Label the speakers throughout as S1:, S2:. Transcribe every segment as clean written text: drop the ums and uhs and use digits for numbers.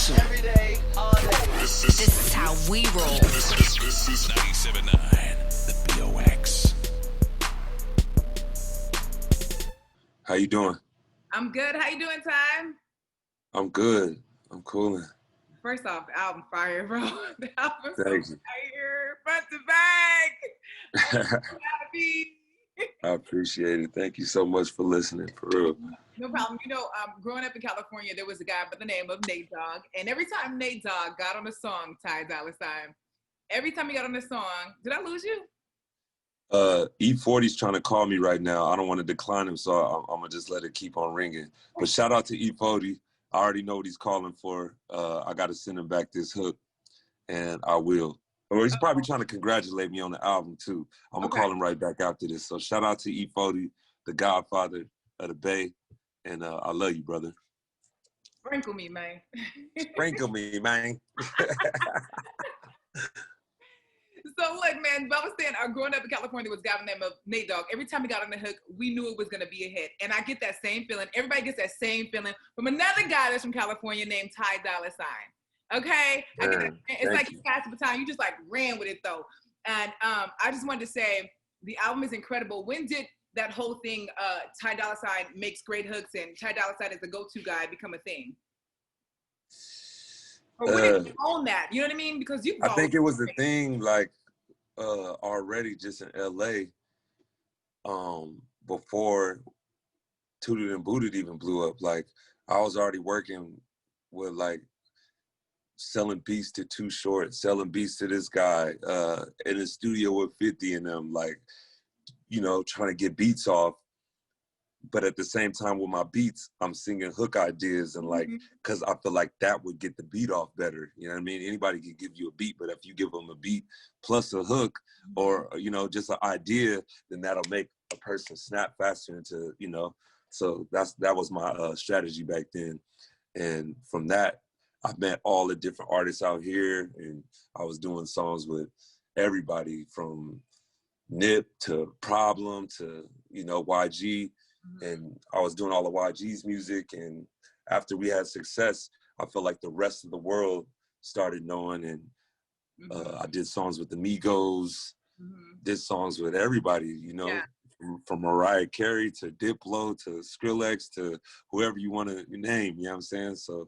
S1: Every day, all day.
S2: This is how we roll.
S3: This is 97.9, the BOX.
S4: How you doing?
S5: I'm good. How you doing, Ty?
S4: I'm good. I'm cooling.
S5: First off, the album fire, bro. The album's so
S4: Thank you.
S5: fire, front to back. I'm so happy.
S4: I appreciate it. Thank you so much for listening, for real.
S5: No problem. You know, growing up in California, there was a guy by the name of Nate Dogg, and every time Nate Dogg got on a song, Ty Dolla sign, every time he got on a song, did I lose you?
S4: E40's trying to call me right now. I don't want to decline him, so I'm gonna just let it keep on ringing. But shout out to E40. I already know what he's calling for. I got to send him back this hook, and I will. Or he's probably trying to congratulate me on the album too. I'm gonna call him right back after this. So shout out to E40, the Godfather of the Bay, and I love you, brother.
S5: Sprinkle me, man.
S4: Sprinkle me, man.
S5: So look, man, but I was saying, growing up in California was a guy by the name of Nate Dogg. Every time he got on the hook, we knew it was going to be a hit. And I get that same feeling. Everybody gets that same feeling from another guy that's from California named Ty Dolla sign. Okay? I get that. It's like you passed the baton. You just like ran with it though. And I just wanted to say the album is incredible. When did that whole thing, Ty Dolla sign makes great hooks and Ty Dolla sign is the go-to guy become a thing? Or when did you own that? You know what I mean? Because you.
S4: I think it was the thing like already just in LA before Tooted and Booted even blew up. Like I was already working with like selling beats to Too Short, selling beats to this guy in the studio with 50 and them, like, you know, trying to get beats off. But at the same time with my beats, I'm singing hook ideas and like, cause I feel like that would get the beat off better. You know what I mean? Anybody can give you a beat, but if you give them a beat plus a hook or, you know, just an idea, then that'll make a person snap faster into, you know, so that was my strategy back then. And from that, I met all the different artists out here and I was doing songs with everybody from Nip to Problem to, you know, YG. And I was doing all of YG's music, and after we had success, I felt like the rest of the world started knowing, and I did songs with the Migos, did songs with everybody, you know, from Mariah Carey to Diplo to Skrillex to whoever you want to name, you know what I'm saying? So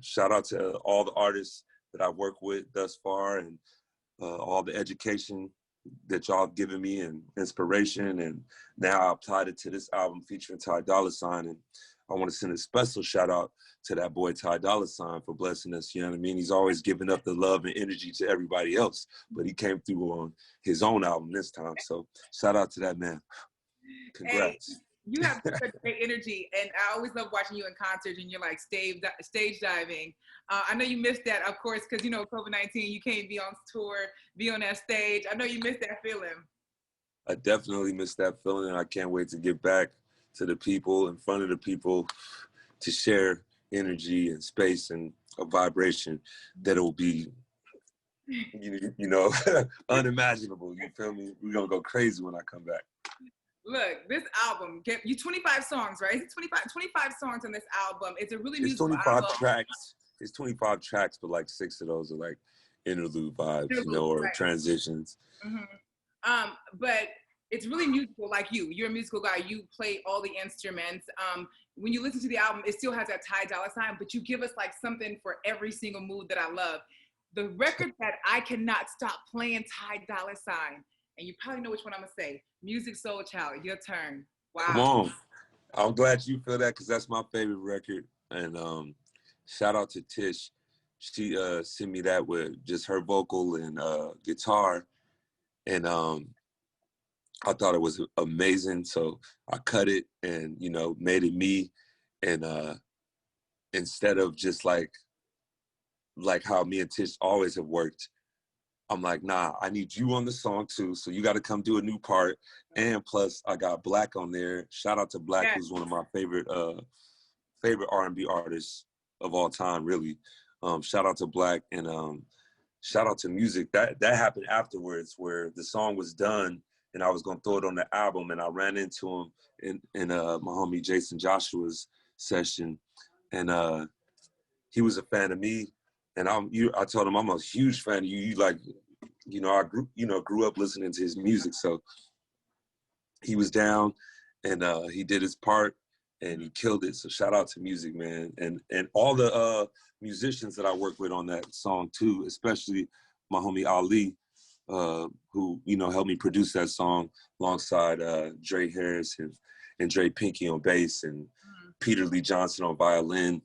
S4: shout out to all the artists that I've worked with thus far and all the education that y'all have given me and inspiration, and now I've tied it to this album featuring Ty Dolla sign, and I want to send a special shout out to that boy Ty Dolla sign for blessing us. You know what I mean? He's always giving up the love and energy to everybody else, but he came through on his own album this time. So shout out to that man. Congrats.
S5: Hey, you have such great energy, and I always love watching you in concert, and you're like stage diving. I know you missed that, of course, because, you know, COVID-19, you can't be on tour, be on that stage. I know you missed that feeling.
S4: I definitely missed that feeling, and I can't wait to get back to the people, in front of the people, to share energy and space and a vibration that will be, you know, unimaginable. You feel me? We're going to go crazy when I come back.
S5: Look, this album, you 25 songs, right? It's 25 songs on this album. It's a really
S4: It's
S5: musical
S4: 25
S5: album.
S4: tracks. It's 25 tracks, but like 6 of those are like interlude vibes, you know, or transitions.
S5: But it's really musical like you. You're a musical guy. You play all the instruments. When you listen to the album, it still has that Ty Dolla sign, but you give us like something for every single mood that I love. The record that I cannot stop playing Ty Dolla sign, and you probably know which one I'm going to say. Music Soul Child, your turn. Wow.
S4: Come on. I'm glad you feel that because that's my favorite record. And shout out to Tish. She sent me that with just her vocal and guitar. And I thought it was amazing. So I cut it and, you know, made it me. And instead of just like how me and Tish always have worked, I'm like, nah, I need you on the song too. So you got to come do a new part. And plus I got Black on there. Shout out to Black, who's one of my favorite R&B artists of all time, really. Shout out to Black and shout out to Music. That happened afterwards where the song was done and I was going to throw it on the album and I ran into him in my homie Jason Joshua's session. And he was a fan of me, and I told him I'm a huge fan of you. You like, I grew up listening to his music, so he was down, and he did his part, and he killed it. So shout out to Music Man, and all the musicians that I worked with on that song too, especially my homie Ali, who helped me produce that song alongside Dre Harris and Dre Pinky on bass and Peter Lee Johnson on violin.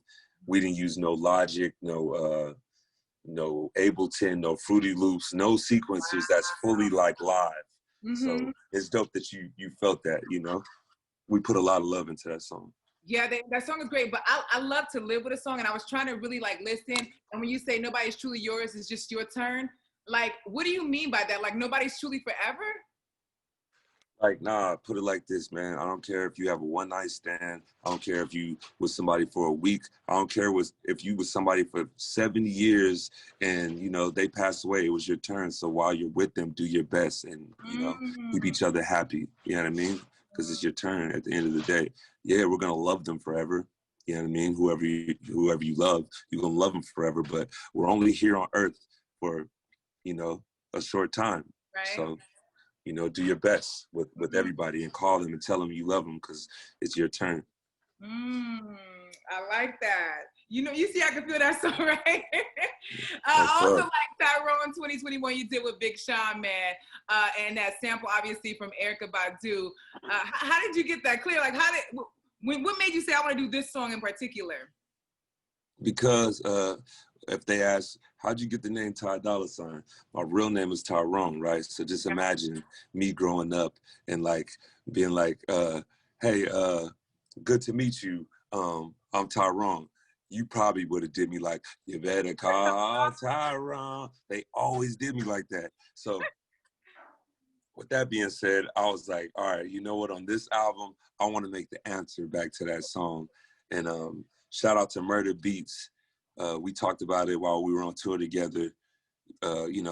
S4: We didn't use no Logic, no Ableton, no Fruity Loops, no sequencers. That's fully like live. So it's dope that you felt that. We put a lot of love into that song.
S5: Yeah, that song is great, but I love to live with a song, and I was trying to really like listen. And when you say nobody's truly yours, it's just your turn. Like, what do you mean by that? Like, nobody's truly forever?
S4: Like, nah, put it like this, man. I don't care if you have a one-night stand. I don't care if you with somebody for a week. I don't care if you with somebody for 70 years and, they passed away. It was your turn. So while you're with them, do your best and, keep each other happy. You know what I mean? Because it's your turn at the end of the day. Yeah, we're going to love them forever. You know what I mean? Whoever you love, you're going to love them forever. But we're only here on earth for, a short time.
S5: Right.
S4: So, do your best with everybody and call them and tell them you love them because it's your turn.
S5: I like that. You see, I can feel that song, right? I also like Tyrone 2021 you did with Big Sean, man. And that sample, obviously, from Erykah Badu. How did you get that clear? Like, what made you say, I want to do this song in particular?
S4: Because if they ask, how'd you get the name Ty Dolla $ign? My real name is Tyrone, right? So just imagine me growing up and like being like, hey, good to meet you. I'm Tyrone. You probably would have did me like, you better call Tyrone. They always did me like that. So with that being said, I was like, all right, you know what? On this album, I want to make the answer back to that song. And shout out to Murder Beats. We talked about it while we were on tour together,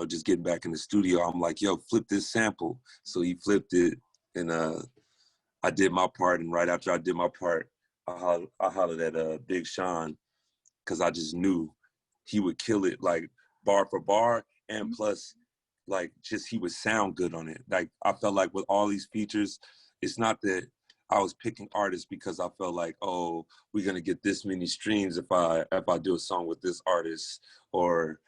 S4: just getting back in the studio. I'm like, yo, flip this sample. So he flipped it, and I did my part. And right after I did my part, I hollered at Big Sean because I just knew he would kill it, like bar for bar, and plus, like just he would sound good on it. Like I felt like with all these features, it's not that I was picking artists because I felt like, oh, we're gonna get this many streams if I do a song with this artist, or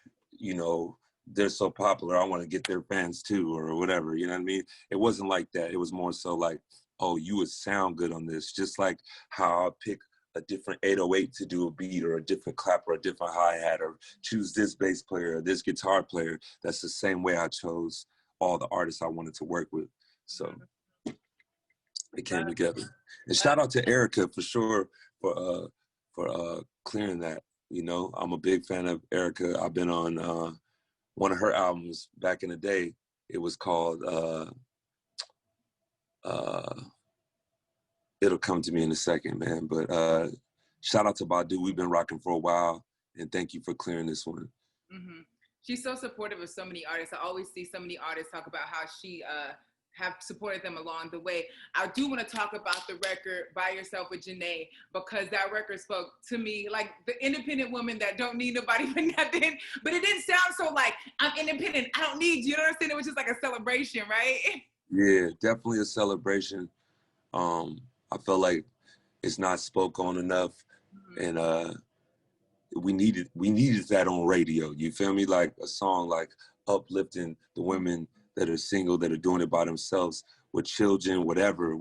S4: they're so popular, I want to get their fans too, or whatever. You know what I mean? It wasn't like that. It was more so like, oh, you would sound good on this, just like how I pick a different 808 to do a beat, or a different clap, or a different hi-hat, or choose this bass player or this guitar player. That's the same way I chose all the artists I wanted to work with. So it came together. And shout out to Erykah for sure for clearing that. I'm a big fan of Erykah. I've been on one of her albums back in the day. It was called It'll Come to Me in a Second, man. But shout out to Badu. We've been rocking for a while, and thank you for clearing this one.
S5: She's so supportive of so many artists. I always see so many artists talk about how she have supported them along the way. I do want to talk about the record By Yourself with Jhené, because that record spoke to me like the independent woman that don't need nobody for nothing. But it didn't sound so like, I'm independent, I don't need you. You know what I'm saying? It was just like a celebration, right? Yeah,
S4: definitely a celebration. I felt like it's not spoke on enough, and we needed that on radio. You feel me? Like a song like uplifting the women that are single, that are doing it by themselves with children, whatever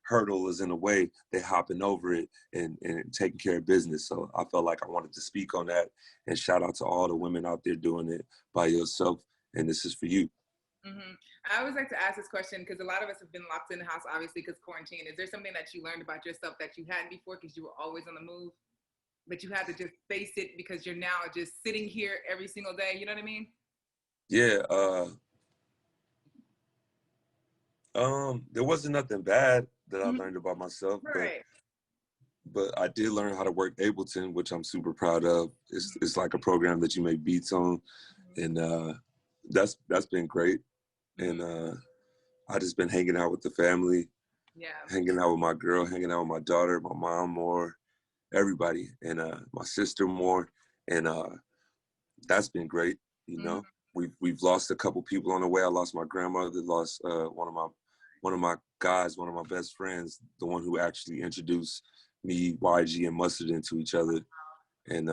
S4: hurdle is in the way, they hopping over it and taking care of business. So I felt like I wanted to speak on that, and shout out to all the women out there doing it by yourself. And this is for you.
S5: I always like to ask this question because a lot of us have been locked in the house, obviously, because quarantine. Is there something that you learned about yourself that you hadn't before because you were always on the move, but you had to just face it because you're now just sitting here every single day? You know what I mean?
S4: Yeah. There wasn't nothing bad that I learned about myself,
S5: right.
S4: but I did learn how to work Ableton, which I'm super proud of. It's like a program that you make beats on, and that's been great. And I just been hanging out with the family, hanging out with my girl, hanging out with my daughter, my mom more, everybody, and my sister more, and that's been great. You know, we've lost a couple people on the way. I lost my grandmother, lost one of my guys, one of my best friends, the one who actually introduced me, YG, and Mustard into each other, and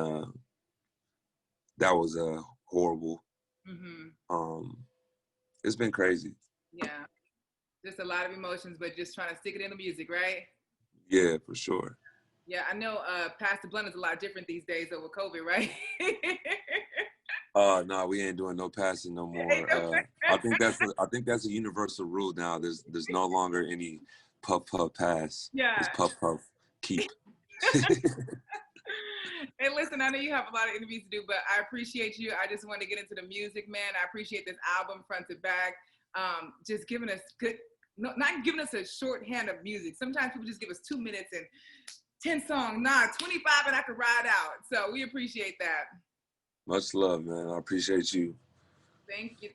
S4: that was horrible. It's been crazy.
S5: Yeah, just a lot of emotions, but just trying to stick it in the music, right?
S4: Yeah, for sure.
S5: Yeah, I know Pastor Blunt is a lot different these days over COVID, right?
S4: No, we ain't doing no passing no more. I think that's a universal rule now. There's no longer any puff puff pass.
S5: Yeah.
S4: It's puff puff keep.
S5: Hey, listen, I know you have a lot of interviews to do, but I appreciate you. I just want to get into the music, man. I appreciate this album front to back. Just giving us not giving us a shorthand of music. Sometimes people just give us 2 minutes and 10 songs. Nah, 25 and I could ride out. So we appreciate that.
S4: Much love, man. I appreciate you.
S5: Thank you.